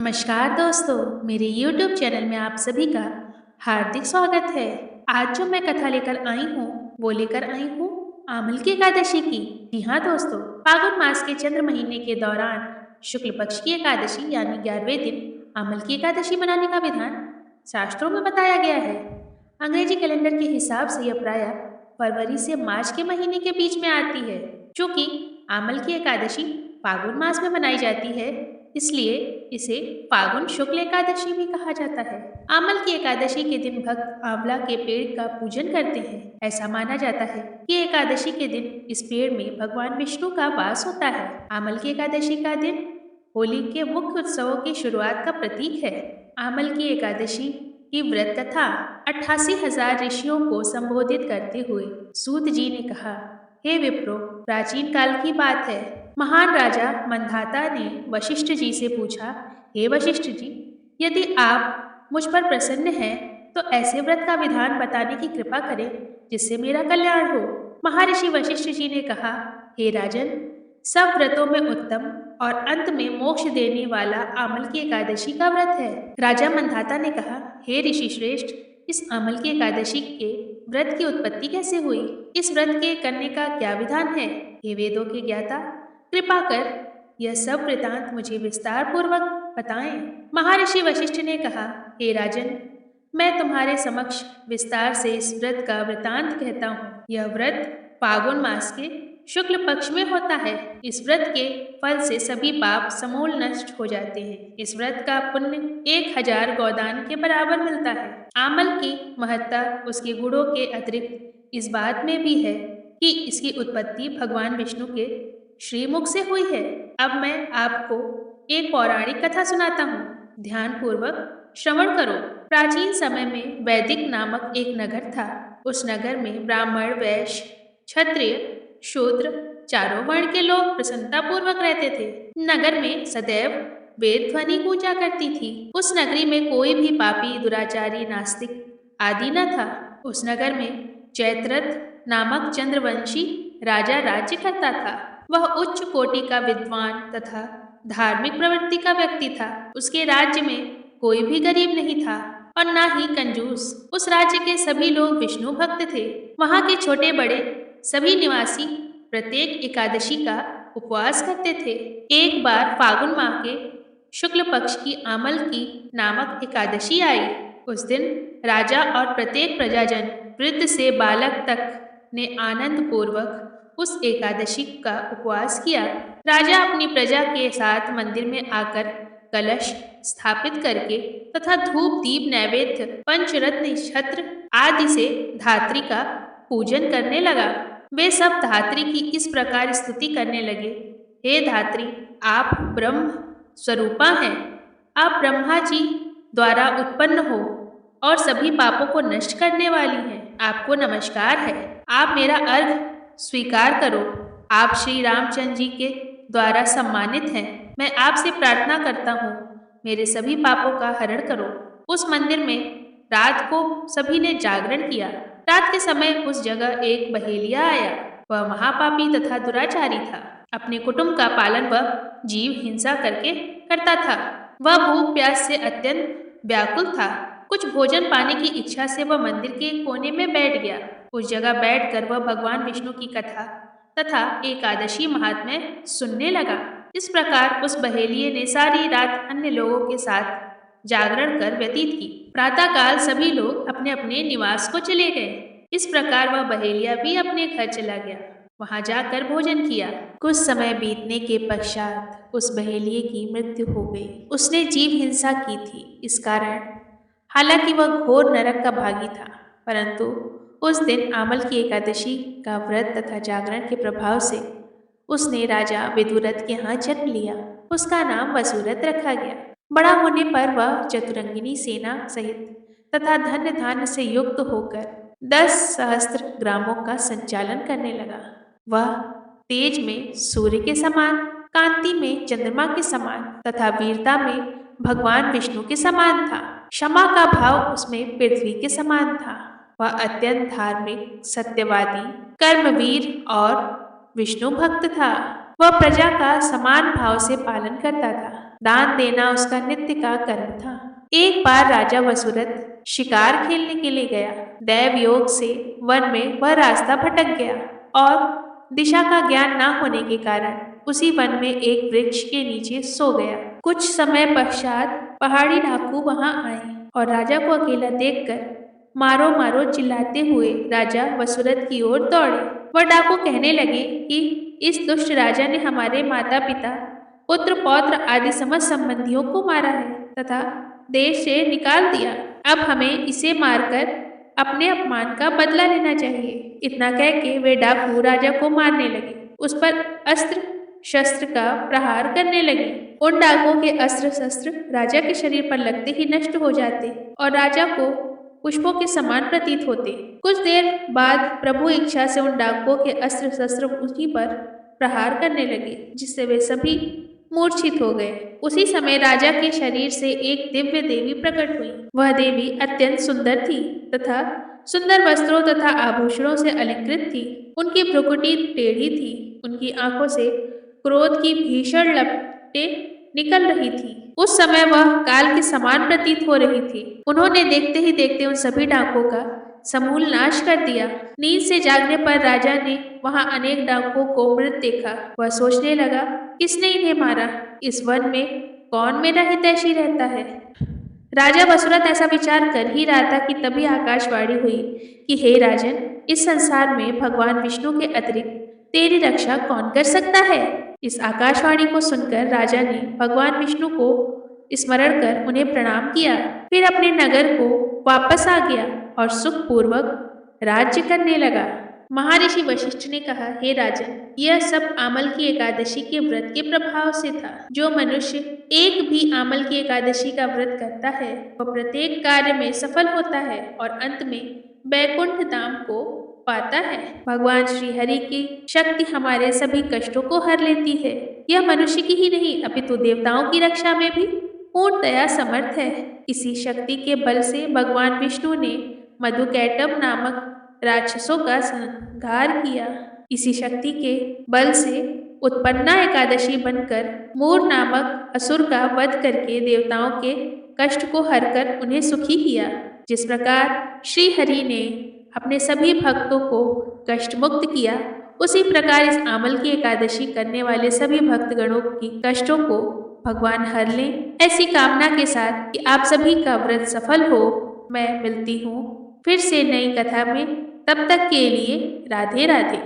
नमस्कार दोस्तों, मेरे YouTube चैनल में आप सभी का हार्दिक स्वागत है। आज जो मैं कथा लेकर आई हूँ, वो लेकर आई हूँ आमल की एकादशी की। जी हाँ दोस्तों, फागुन मास के चंद्र महीने के दौरान शुक्ल पक्ष की एकादशी यानी 11वें दिन आमल की एकादशी मनाने का विधान शास्त्रों में बताया गया है। अंग्रेजी कैलेंडर के हिसाब से यह प्रायः फरवरी से मार्च के महीने के बीच में आती है। चूंकि आमल की एकादशी फागुन मास में मनाई जाती है, इसलिए इसे फागुन शुक्ल एकादशी भी कहा जाता है। आमल की एकादशी के दिन भक्त आंवला के पेड़ का पूजन करते हैं। ऐसा माना जाता है कि एकादशी के दिन इस पेड़ में भगवान विष्णु का वास होता है। आमल की एकादशी का दिन होली के मुख्य उत्सवों की शुरुआत का प्रतीक है। आमल की एकादशी की व्रत कथा 88,000 ऋषियों को संबोधित करते हुए सूत जी ने कहा, हे विप्रो, प्राचीन काल की बात है। महान राजा मंधाता ने वशिष्ठ जी से पूछा, हे वशिष्ठ जी, यदि आप मुझ पर प्रसन्न हैं तो ऐसे व्रत का विधान बताने की कृपा करें जिससे मेरा कल्याण हो। महर्षि वशिष्ठ जी ने कहा, हे राजन, सब व्रतों में उत्तम और अंत में मोक्ष देने वाला आमल की एकादशी का व्रत है। राजा मंधाता ने कहा, हे ऋषि श्रेष्ठ, इस आमल की एकादशी के व्रत की उत्पत्ति कैसे हुई? इस व्रत के करने का क्या विधान है? हे वेदों के ज्ञाता, कृपा कर यह सब वृतांत मुझे विस्तार पूर्वक बताएं। महर्षि वशिष्ठ ने कहा, हे राजन, मैं तुम्हारे समक्ष विस्तार से इस व्रत का वृतांत कहता हूँ। यह व्रत फागुन मास के शुक्ल पक्ष में होता है। इस व्रत के फल से सभी पाप समूल नष्ट हो जाते हैं। इस व्रत का पुण्य 1000 गोदान के बराबर मिलता है। आमल की महत्ता उसके गुणों के अतिरिक्त इस बात में भी है कि इसकी उत्पत्ति भगवान विष्णु के श्रीमुख से हुई है। अब मैं आपको एक पौराणिक कथा सुनाता हूँ। ध्यान पूर्वक श्रवण करो। प्राचीन समय में वैदिक नामक एक नगर था। उस नगर में ब्राह्मण, वैश्य, क्षत्रिय, शूद्र, चारों वर्ण के लोग प्रसन्नता पूर्वक रहते थे। नगर में सदैव वेद ध्वनि गूंजा करती थी। उस नगरी में कोई भी पापी, दुराचारी, नास्तिक आदि न था। उस नगर में जयद्रथ नामक चंद्रवंशी राजा राज्य करता था। वह उच्च कोटि का विद्वान तथा धार्मिक प्रवृत्ति का व्यक्ति था। उसके राज्य में कोई भी गरीब नहीं था और ना ही कंजूस। उस राज्य के सभी लोग विष्णु भक्त थे। वहां के छोटे बड़े सभी निवासी प्रत्येक एकादशी का उपवास करते थे। एक बार फागुन माह के शुक्ल पक्ष की आमल की नामक एकादशी आई। उस दिन राजा और प्रत्येक प्रजाजन, वृद्ध से बालक तक, ने आनंद पूर्वक उस एकादशी का उपवास किया। राजा अपनी प्रजा के साथ मंदिर में आकर कलश स्थापित करके तथा धूप दीप नैवेद्य पंचरत्न छत्र आदि से धात्री का पूजन करने लगा। वे सब धात्री की इस प्रकार स्तुति करने लगे, हे धात्री, आप ब्रह्म स्वरूपा हैं। आप ब्रह्मा जी द्वारा उत्पन्न हो और सभी पापों को नष्ट करने वाली हैं। आपको नमस्कार है। आप मेरा अर्घ स्वीकार करो। आप श्री रामचंद्र जी के द्वारा सम्मानित हैं। मैं आपसे प्रार्थना करता हूँ, मेरे सभी पापों का हरण करो। उस मंदिर में रात को सभी ने जागरण किया। रात के समय उस जगह एक बहेलिया आया। वह महापापी तथा दुराचारी था। अपने कुटुंब का पालन वह जीव हिंसा करके करता था। वह भूख प्यास से अत्यंत व्याकुल था। कुछ भोजन पाने की इच्छा से वह मंदिर के कोने में बैठ गया। उस जगह बैठकर वह भगवान विष्णु की कथा तथा एकादशी महात्म्य सुनने लगा। इस प्रकार उस बहेलिये ने सारी रात अन्य लोगों के साथ जागरण कर व्यतीत की। प्रातःकाल सभी लोग अपने अपने निवास को चले गए। इस प्रकार वह बहेलिया भी अपने घर चला गया। वहां जाकर भोजन किया। कुछ समय बीतने के पश्चात उस बहेलिये की मृत्यु हो गई। उसने जीव हिंसा की थी। इस कारण हालांकि वह घोर नरक का भागी था, परंतु उस दिन आमल की एकादशी का व्रत तथा जागरण के प्रभाव से उसने राजा विदुरथ के यहाँ जन्म लिया। उसका नाम वसुरथ रखा गया। बड़ा होने पर वह चतुरंगिनी सेना सहित तथा धन्य धान्य से युक्त होकर 10 सहस्त्र ग्रामों का संचालन करने लगा। वह तेज में सूर्य के समान, कांति में चंद्रमा के समान तथा वीरता में भगवान विष्णु के समान था। क्षमा का भाव उसमें पृथ्वी के समान था। वह अत्यंत धार्मिक, सत्यवादी, कर्मवीर और विष्णु भक्त था। वह प्रजा का समान भाव से पालन करता था। दान देना उसका नित्य का कर्म था। एक बार राजा वसुरथ शिकार खेलने के लिए गया। दैव योग से वन में वह रास्ता भटक गया और दिशा का ज्ञान न होने के कारण उसी वन में एक वृक्ष के नीचे सो गया। कुछ समय पश्चात पहाड़ी डाकू वहां आए और राजा को अकेला देखकर मारो मारो चिल्लाते हुए राजा वसुरथ की ओर दौड़े। वह डाकू कहने लगे कि इस दुष्ट राजा ने हमारे माता पिता, पुत्र पौत्र आदि समस्त संबंधियों को मारा है तथा देश से निकाल दिया। अब हमें इसे मारकर अपने अपमान का बदला लेना चाहिए। इतना कह के वे डाकू राजा को मारने लगे, उस पर अस्त्र शस्त्र का प्रहार करने लगे। उन डाकुओं के अस्त्र शस्त्र राजा के शरीर पर लगते ही नष्ट हो जाते और राजा को पुष्पों के समान प्रतीत होते। कुछ देर बाद प्रभु इच्छा से उन डाकुओं के अस्त्र शस्त्र उसी पर प्रहार करने लगे, जिससे वे सभी मूर्छित हो गए। उसी समय राजा के शरीर से एक दिव्य देवी प्रकट हुई। वह देवी अत्यंत सुंदर थी तथा सुंदर वस्त्रों तथा आभूषणों से अलंकृत थी। उनकी भ्रुकुटी टेढ़ी थी, उनकी आंखों से क्रोध की भीषण लपटें निकल रही थी। उस समय वह काल के समान प्रतीत हो रही थी। उन्होंने देखते ही देखते उन सभी डाकुओं का समूल नाश कर दिया। नींद से जागने पर राजा ने वहां अनेक डाकुओं को मृत देखा। वह सोचने लगा, किसने इन्हें मारा? इस वन में कौन मेरा हितैषी रहता है? राजा वसुरथ ऐसा विचार कर ही रहा था कि तभी आकाशवाणी हुई कि हे राजन, इस संसार में भगवान विष्णु के अतिरिक्त तेरी रक्षा कौन कर सकता है? इस आकाशवाणी को सुनकर राजा ने भगवान विष्णु को स्मरण कर उन्हें प्रणाम किया। फिर अपने नगर को वापस आ गया और सुखपूर्वक राज्य करने लगा। महर्षि वशिष्ठ ने कहा, हे राजन, यह सब आमल की एकादशी के व्रत के प्रभाव से था। जो मनुष्य एक भी आमल की एकादशी का व्रत करता है वह प्रत्येक कार्य में सफल होता है और अंत में वैकुंठ धाम को पाता है। भगवान श्री हरि की शक्ति हमारे सभी कष्टों को हर लेती है। यह मनुष्य की ही नहीं अपितु देवताओं की रक्षा में भी पूर्णतया समर्थ है। इसी शक्ति के बल से भगवान विष्णु ने मधुकैटभ नामक राक्षसों का संहार किया। इसी शक्ति के बल से उत्पन्ना एकादशी बनकर मूर नामक असुर का वध करके देवताओं के कष्ट को हरकर उन्हें सुखी किया। जिस प्रकार श्री हरि ने अपने सभी भक्तों को कष्ट मुक्त किया, उसी प्रकार इस आमल की एकादशी करने वाले सभी भक्तगणों की कष्टों को भगवान हर लें। ऐसी कामना के साथ कि आप सभी का व्रत सफल हो, मैं मिलती हूँ फिर से नई कथा में। तब तक के लिए राधे राधे।